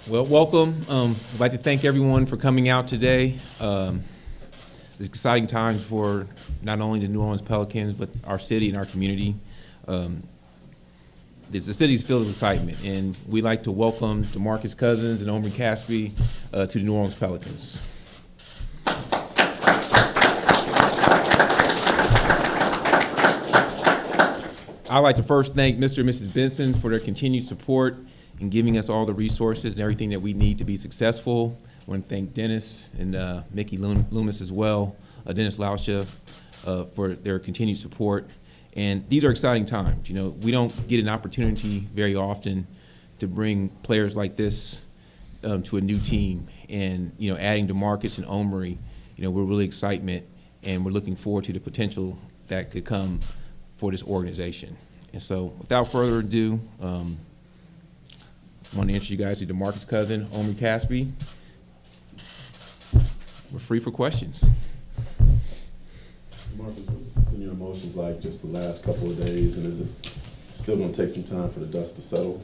Well, welcome. I'd like to thank everyone for coming out today. It's exciting times for not only the New Orleans Pelicans, but our city and our community. The city's filled with excitement, and we'd like to welcome DeMarcus Cousins and Omri Casspi to the New Orleans Pelicans. I'd like to first thank Mr. and Mrs. Benson for their continued support in giving us all the resources and everything that we need to be successful. I want to thank Dennis and Mickey Loomis as well, Dennis Lauscha, for their continued support. And these are exciting times. You know, we don't get an opportunity very often to bring players like this to a new team. And, you know, adding DeMarcus and Omri, you know, we're really excited, and we're looking forward to the potential that could come for this organization. And so without further ado, I want to introduce you guys to DeMarcus Cousins, Omri Casspi. We're free for questions. DeMarcus, what's been your emotions like just the last couple of days, and is it still going to take some time for the dust to settle?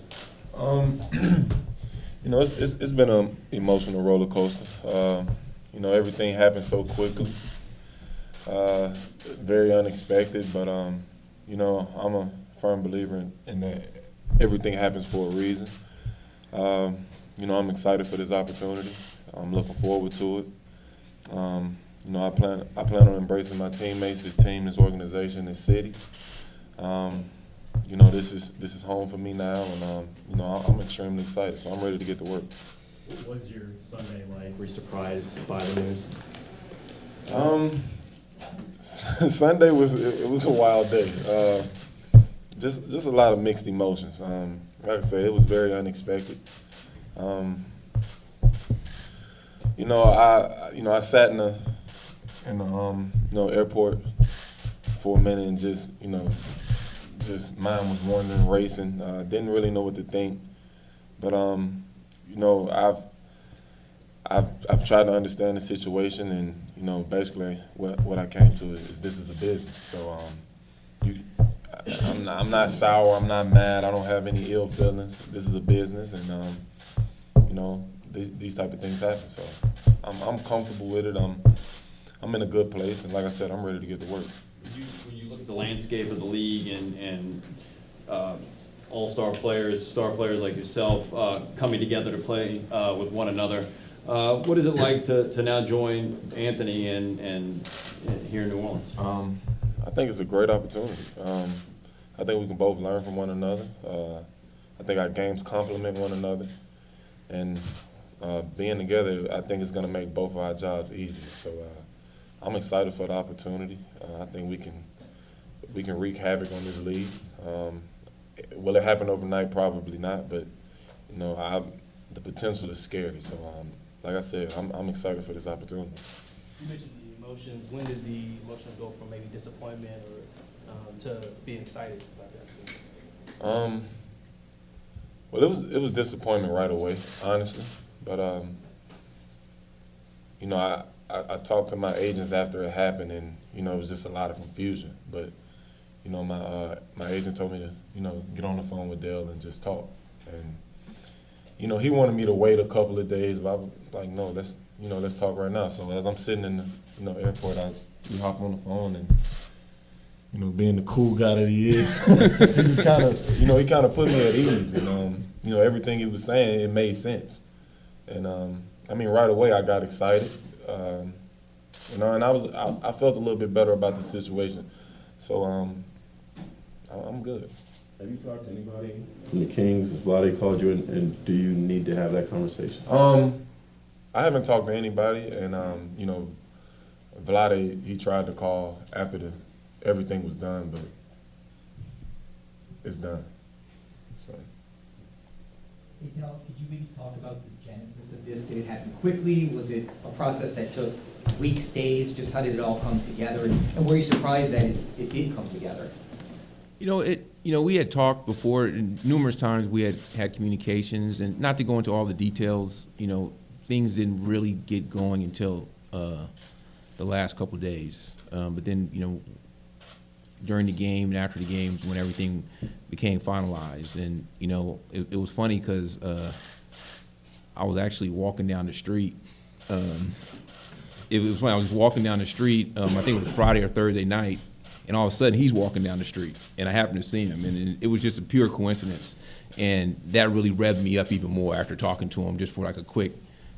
You know, it's been an emotional roller coaster. You know, everything happened so quickly, very unexpected. But you know, I'm a firm believer in that everything happens for a reason. You know, I'm excited for this opportunity. I'm looking forward to it. You know, I plan on embracing my teammates, this team, this organization, this city. You know, this is home for me now, and you know, I'm extremely excited. So I'm ready to get to work. What was your Sunday like? Were you surprised by the news? Sunday was a wild day. Just a lot of mixed emotions. Like I said, it was very unexpected. You know, I sat in the airport for a minute and just mind was wandering, racing. Didn't really know what to think, but you know, I've tried to understand the situation, and you know, basically what I came to is this is a business. So I'm not sour. I'm not mad. I don't have any ill feelings. This is a business, and you know, these type of things happen. So I'm comfortable with it. I'm in a good place, and like I said, I'm ready to get to work. When you look at the landscape of the league and all-star players, star players like yourself coming together to play with one another, what is it like to now join Anthony and here in New Orleans? I think it's a great opportunity. I think we can both learn from one another. I think our games complement one another, and being together, I think it's going to make both of our jobs easier. So I'm excited for the opportunity. I think we can wreak havoc on this league. Will it happen overnight? Probably not, but you know, the potential is scary. So like I said, I'm excited for this opportunity. You mentioned the emotions. When did the emotions go from maybe disappointment or to being excited about that? Well, it was disappointment right away, honestly. But you know, I talked to my agents after it happened, and you know, it was just a lot of confusion. But you know, my agent told me to get on the phone with Dell and just talk. And you know, he wanted me to wait a couple of days, but I was like, no, let's talk right now. So as I'm sitting in the airport, we hop on the phone, and you know, being the cool guy that he is, he just kind of put me at ease, and you know, everything he was saying, it made sense. And I mean, right away I got excited, you know, and I felt a little bit better about the situation. So I'm good. Have you talked to anybody from the Kings? Has Vlade called you, and do you need to have that conversation? I haven't talked to anybody, and you know, Vlade, he tried to call after everything was done, but it's done. So. Hey, Dell, could you maybe talk about the genesis of this? Did it happen quickly? Was it a process that took weeks, days? Just how did it all come together? And were you surprised that it did come together? You know, we had talked before, and numerous times we had communications, and not to go into all the details, you know, things didn't really get going until the last couple of days. But then, you know, during the game and after the games, when everything became finalized, and you know, it was funny because I was actually walking down the street. It was when I was walking down the street, I think it was Friday or Thursday night, and all of a sudden he's walking down the street, and I happened to see him, and it was just a pure coincidence. And that really revved me up even more after talking to him, just for like a quick,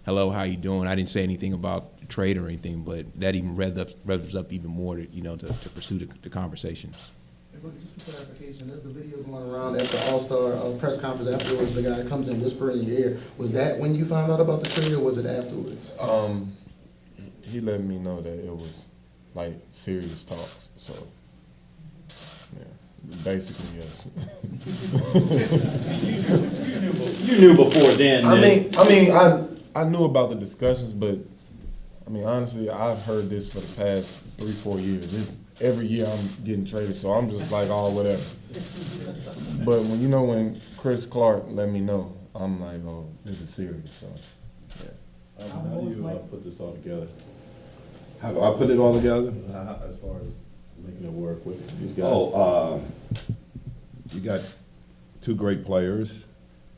hello, how you doing? I didn't say anything about the trade or anything, but that even revs us up even more to, to pursue the conversations. Just for clarification, there's the video going around at the All-Star press conference afterwards. The guy comes and whispers in your ear. Was that when you found out about the trade, or was it afterwards? He let me know that it was like serious talks. So, yeah, basically yes. You knew before then. I knew about the discussions, but I mean, honestly, I've heard this for the past 3-4 years. Every year I'm getting traded, so I'm just like, oh, whatever. But when Chris Clark let me know, I'm like, oh, this is serious. So, yeah. How do you put this all together? How do I put it all together? As far as making it work with these guys? You got two great players,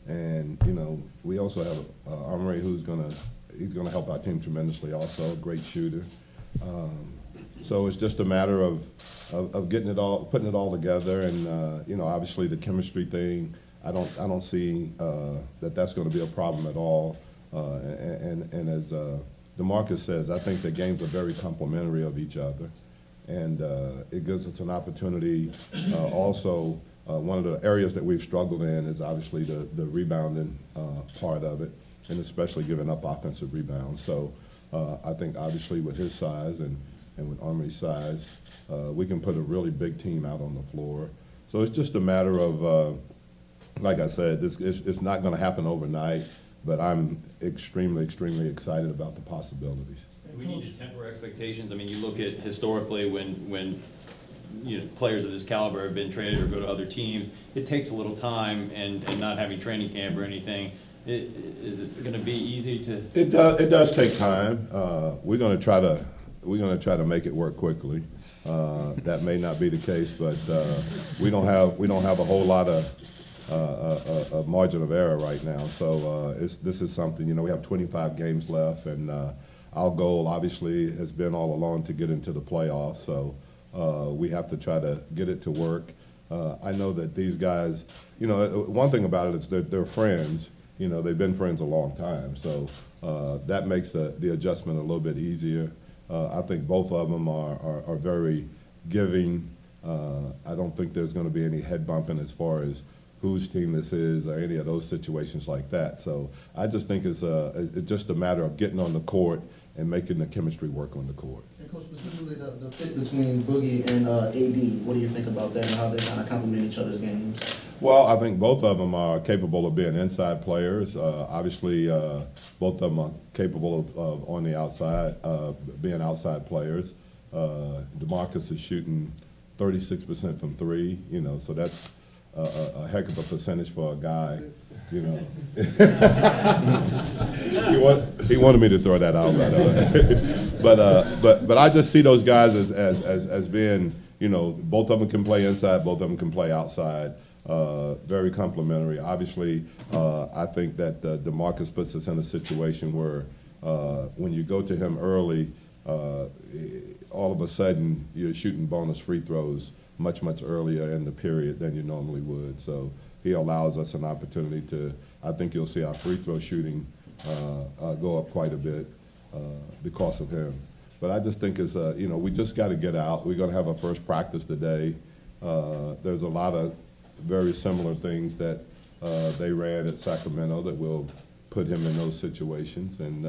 and we also have Omri who's he's gonna help our team tremendously. Also, great shooter. So it's just a matter of getting it all, putting it all together, and obviously the chemistry thing. I don't see that's going to be a problem at all. And as DeMarcus says, I think the games are very complementary of each other, and it gives us an opportunity. Also, one of the areas that we've struggled in is obviously the rebounding part of it, and especially giving up offensive rebounds. So I think obviously with his size and with Omri's size, we can put a really big team out on the floor. So it's just a matter of, like I said, it's not going to happen overnight, but I'm extremely, extremely excited about the possibilities. Do we need to temper expectations? I mean, you look at historically when players of this caliber have been traded or go to other teams, it takes a little time, and not having training camp or anything. Is it going to be easy to? It does take time. We're going to try to make it work quickly. That may not be the case, but we don't have a whole lot of margin of error right now. So this is something. We have 25 games left, and our goal obviously has been all along to get into the playoffs. So we have to try to get it to work. I know that these guys. One thing about it is they're friends. They've been friends a long time, so that makes the adjustment a little bit easier. I think both of them are very giving. I don't think there's going to be any head bumping as far as whose team this is or any of those situations like that. So I just think it's just a matter of getting on the court and making the chemistry work on the court. And Coach, specifically the fit between Boogie and AD, what do you think about that and how they kind of complement each other's games? Well, I think both of them are capable of being inside players. Obviously, both of them are capable of on the outside, being outside players. DeMarcus is shooting 36% from three, so that's a heck of a percentage for a guy, He wanted me to throw that out, by the way. But I just see those guys as being, both of them can play inside, both of them can play outside. Very complimentary. Obviously, I think that DeMarcus puts us in a situation where when you go to him early, all of a sudden you're shooting bonus free throws much earlier in the period than you normally would. So he allows us an opportunity to. I think you'll see our free throw shooting go up quite a bit because of him. But I just think it's we just got to get out. We're going to have our first practice today. There's a lot of very similar things that they ran at Sacramento that will put him in those situations, and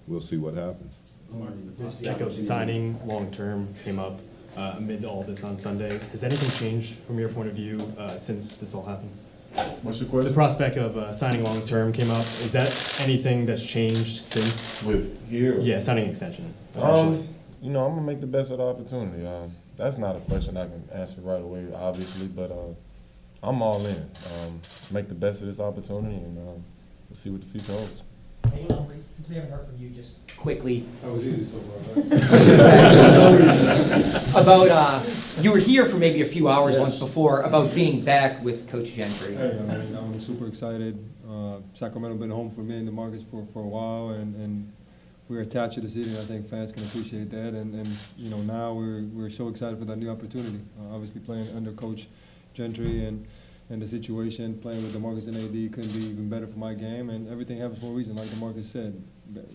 we'll see what happens. The topic of signing long-term came up amid all this on Sunday. Has anything changed from your point of view since this all happened? What's your The question? prospect of signing long-term came up. Is that anything that's changed since? With here? Yeah, signing extension. Actually. I'm gonna make the best of the opportunity. That's not a question I can answer right away, obviously, but I'm all in. Make the best of this opportunity, and we'll see what the future holds. Hey, Omri, since we haven't heard from you, just quickly That was easy so far. about You were here for maybe a few hours Yes. once before about being back with Coach Gentry. Hey, I mean, I'm super excited. Sacramento been home for me and DeMarcus for a while, and we're attached to the city, and I think fans can appreciate that. And you know, now we're so excited for that new opportunity. Obviously, playing under Coach Gentry and the situation, playing with DeMarcus and AD couldn't be even better for my game. And everything happens for a reason, like DeMarcus said.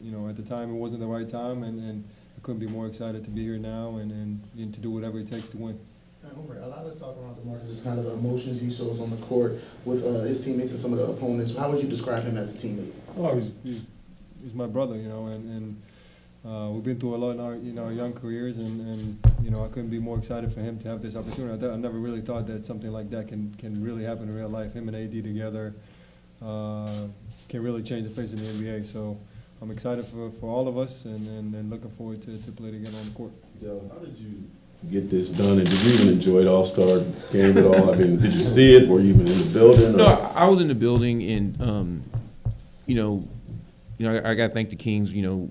You know, at the time, it wasn't the right time, and I couldn't be more excited to be here now and to do whatever it takes to win. Omri, a lot of talk around DeMarcus is kind of the emotions he shows on the court with his teammates and some of the opponents. How would you describe him as a teammate? Oh, he's my brother, you know, and we've been through a lot in our young careers, and you know, I couldn't be more excited for him to have this opportunity. I never really thought that something like that can really happen in real life. Him and AD together can really change the face of the NBA. So I'm excited for all of us, and looking forward to play together on the court. Dell, how did you get this done, and did you even enjoy the All-Star game at all? I mean, did you see it? Were you even in the building? Or? No, I was in the building, and you know, I got to thank the Kings. You know,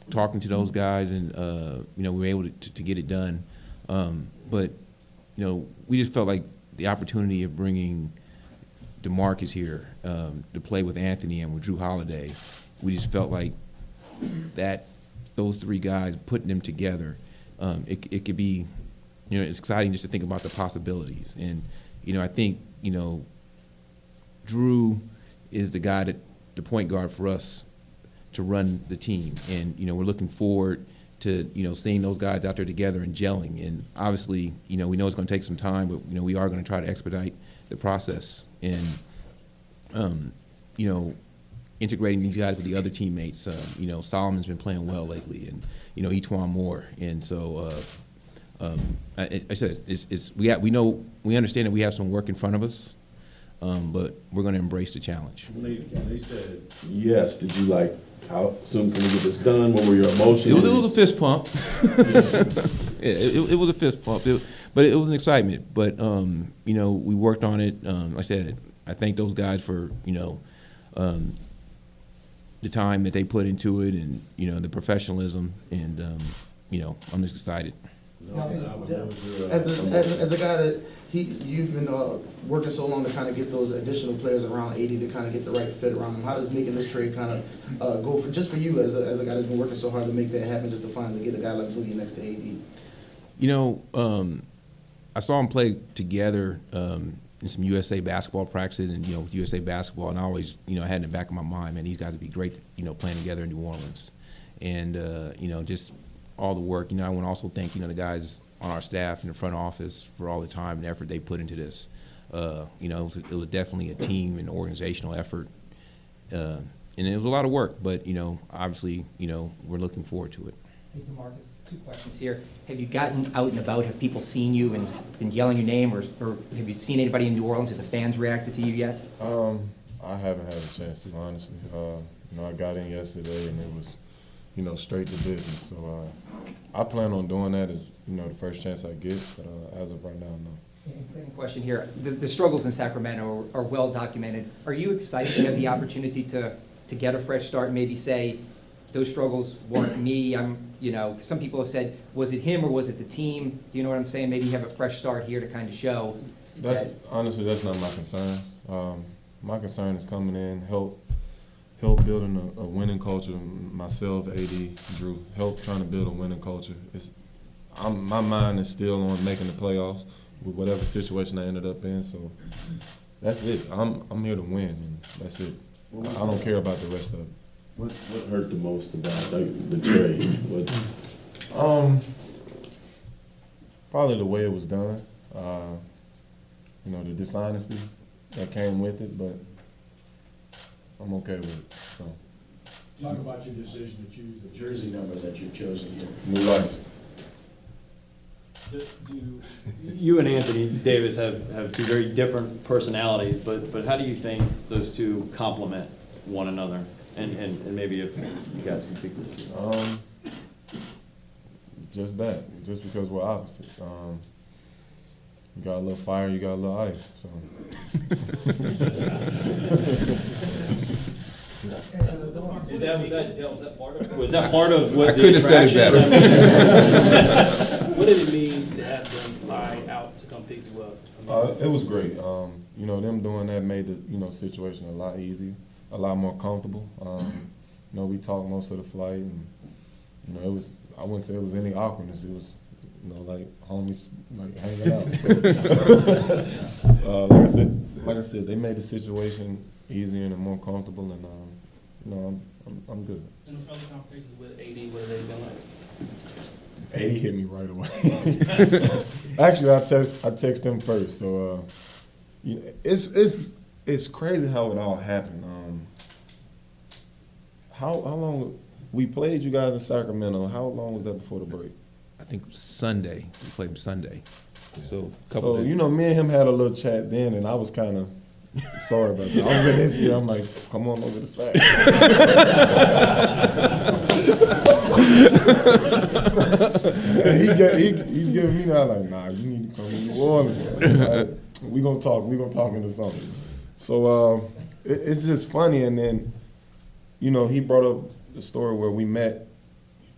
talking to those guys, and you know, we were able to get it done. But you know, we just felt like the opportunity of bringing DeMarcus here to play with Anthony and with Drew Holiday. We just felt like that those three guys, putting them together, it could be, you know, it's exciting just to think about the possibilities. And you know, I think, you know, Drew is the guy the point guard for us to run the team, and you know, we're looking forward to, you know, seeing those guys out there together and gelling. And obviously, you know, we know it's going to take some time, but you know, we are going to try to expedite the process. And you know, integrating these guys with the other teammates. You know, Solomon's been playing well lately, and you know, E'Twaun Moore. And so, I said, we understand that we have some work in front of us, but we're going to embrace the challenge. When they said yes, did you like, how soon can we get this done? What were your emotions? It was a fist pump. It was a fist pump, but it was an excitement. But you know, we worked on it. Like I said, I thank those guys for, you know, the time that they put into it, and you know, the professionalism, and you know, I'm just excited. As a guy that you've been working so long to kind of get those additional players around AD to kind of get the right fit around him. How does making this trade kind of go for you as a guy that's been working so hard to make that happen, just to finally get a guy like Boogie next to AD? You know, I saw them play together in some USA basketball practices, and you know, with USA basketball, and I always, you know, I had in the back of my mind, man, these guys would be great, you know, playing together in New Orleans. And you know, just all the work. You know, I want to also thank, you know, the guys on our staff in the front office for all the time and effort they put into this. You know, it was definitely a team and organizational effort, and it was a lot of work. But you know, obviously, you know, we're looking forward to it. Hey, DeMarcus, 2 questions here. Have you gotten out and about? Have people seen you and been yelling your name, or have you seen anybody in New Orleans? Have the fans reacted to you yet? I haven't had a chance to, honestly. You know, I got in yesterday, and it was, you know, straight to business. So I plan on doing that as, you know, the first chance I get. But as of right now, no. And second question here. The struggles in Sacramento are well documented. Are you excited to have the opportunity to get a fresh start and maybe say, those struggles weren't me? You know, some people have said, was it him or was it the team? Do you know what I'm saying? Maybe you have a fresh start here to kind of show. Honestly, that's not my concern. My concern is coming in, help building a winning culture. Myself, AD, Drew, help trying to build a winning culture. My mind is still on making the playoffs with whatever situation I ended up in. So that's it. I'm here to win, and that's it. I don't care about the rest of it. What hurt the most about the trade? Probably the way it was done. You know, the dishonesty that came with it, but I'm okay with it. So. Talk about your decision to choose the jersey number that you've chosen here. New life. You and Anthony Davis have two very different personalities, but how do you think those two complement one another? And maybe if you guys can speak to this. Just that. Just because we're opposites. You got a little fire, you got a little ice. So. Was that part of? Was that part of what? I couldn't have said it better. What did it mean to have them buy It was great. You know, them doing that made the, you know, situation a lot easier, a lot more comfortable. You know, we talked most of the flight, and, you know, it was, I wouldn't say it was any awkwardness. It was, you know, like homies, like hanging out. So, like I said, they made the situation easier and more comfortable, and, you know, I'm good. And those early conversations with AD, what have they been like? AD hit me right away. Actually, I text him first. So you know, it's crazy how it all happened. How long we played you guys in Sacramento? How long was that before the break? I think Sunday. We played him Sunday. So, So you know, me and him had a little chat then, and I was kind of sorry about that. I was in his ear. I'm like, come on over the side. And he's giving me that, like, nah, you need to come to New Orleans. Like, we gonna talk into something. So it's just funny. And then, you know, he brought up the story where we met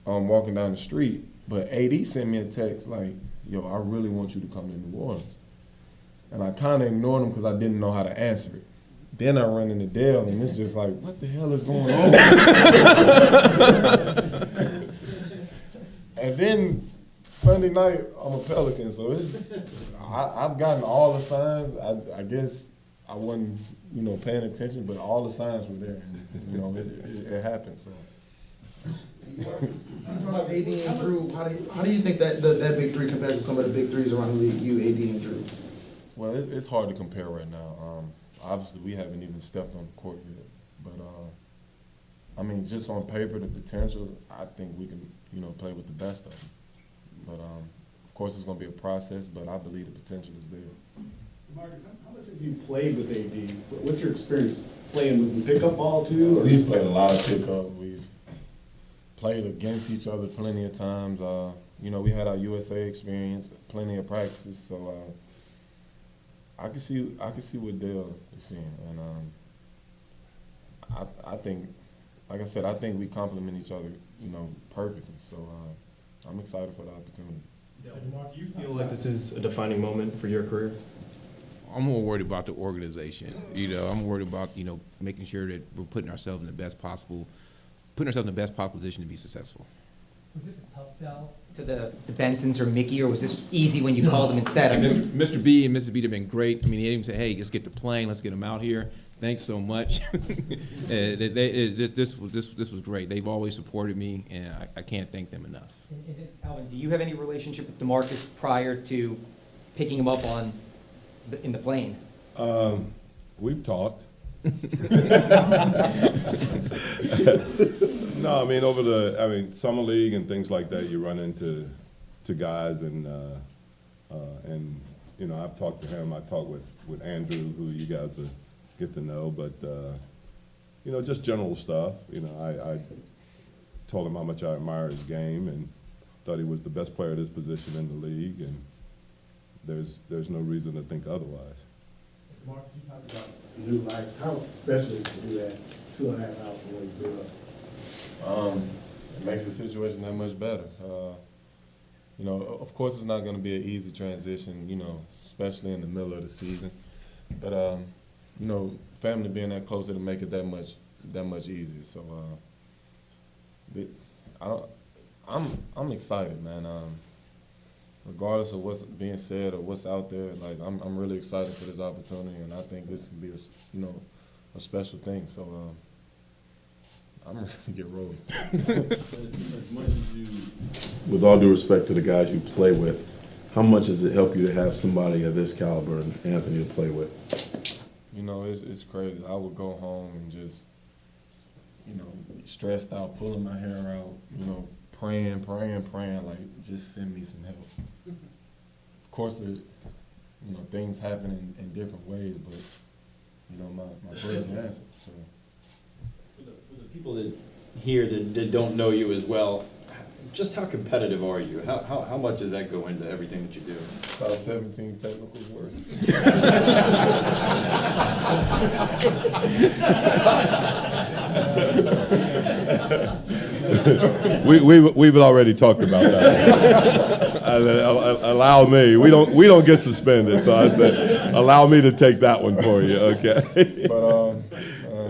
walking down the street, but AD sent me a text like, yo, I really want you to come to New Orleans. And I kind of ignored him because I didn't know how to answer it. Then I run into Dell, and it's just like, what the hell is going on? And then Sunday night, I'm a Pelican, so I've gotten all the signs. I guess I wasn't, you know, paying attention, but all the signs were there. And, you know, it happened. So. AD and Drew, how do you think that big three compares to some of the big threes around the league, you, AD and Drew? Well, it's hard to compare right now. Obviously, we haven't even stepped on the court yet. But, I mean, just on paper, the potential, I think we can, you know, play with the best of them. But, of course, it's going to be a process, but I believe the potential is there. DeMarcus, how much have you played with AD? What's your experience playing with him? Pickup ball, too? Or? We've played a lot of pickup. We've played against each other plenty of times. You know, we had our USA experience, plenty of practices, so I can see what Dell is seeing, and I think, like I said, I think we complement each other, you know, perfectly. So I'm excited for the opportunity. Do you feel like this is a defining moment for your career? I'm more worried about the organization. You know, I'm worried about, you know, making sure that we're putting ourselves in the best possible position to be successful. Was this a tough sell to the Bensons or Mickey, or was this easy when you called them and said, I mean, Mr. B and Mr. B have been great. I mean, they even said, hey, let's get the plane, let's get them out here. Thanks so much. This was great. They've always supported me, and I can't thank them enough. And Alvin, do you have any relationship with DeMarcus prior to picking him up in the plane? We've talked. No, I mean, summer league and things like that, you run into guys, and you know, I've talked to him. I talked with Andrew, who you guys get to know, but you know, just general stuff. You know, I told him how much I admire his game and thought he was the best player at his position in the league, and there's no reason to think otherwise. Mark, you talked about new life. How special is it to do that 2.5 hours from where you grew up? It makes the situation that much better. You know, of course, it's not going to be an easy transition, you know, especially in the middle of the season. But you know, family being that closer to make it that much easier. So I'm excited, man. Regardless of what's being said or what's out there, like I'm really excited for this opportunity, and I think this can be a special thing. So I'm ready to get rolling. As much as you, with all due respect to the guys you play with, how much does it help you to have somebody of this caliber and Anthony to play with? You know, it's crazy. I would go home and just, you know, stressed out, pulling my hair out, you know, praying, like, just send me some help. Of course, you know, things happen in different ways, but, you know, my prayers are answered. So. For the people that here that don't know you as well, just how competitive are you? How much does that go into everything that you do? About 17 technicals worth. We've already talked about that. I said, allow me. We don't get suspended, so I said, allow me to take that one for you, okay? But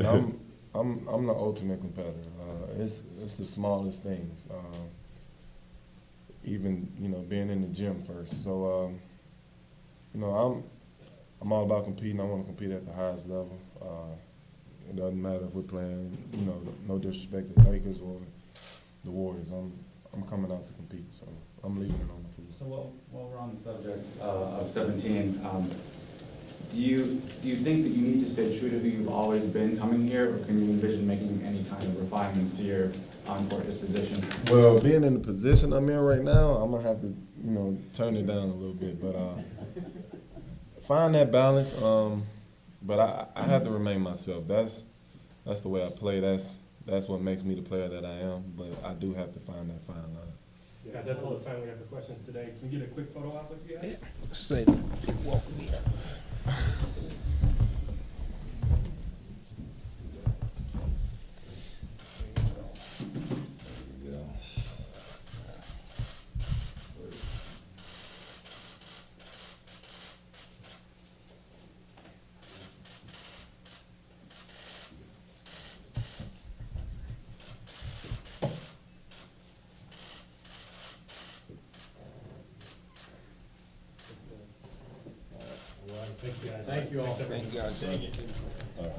man, I'm the ultimate competitor. It's the smallest things. Even being in the gym first. So I'm all about competing. I want to compete at the highest level. It doesn't matter if we're playing, no disrespect to the Lakers or the Warriors. I'm coming out to compete, so I'm leaving it on the field. So while we're on the subject of 17, do you think that you need to stay true to who you've always been coming here, or can you envision making any kind of refinements to your on-court disposition? Well, being in the position I'm in right now, I'm gonna have to, turn it down a little bit, but find that balance. But I have to remain myself. That's the way I play. That's what makes me the player that I am. But I do have to find that fine line. Guys, that's all the time we have for questions today. Can we get a quick photo op with you guys? Say, welcome here. Thank you guys. Thank you all. Thank you guys. All right.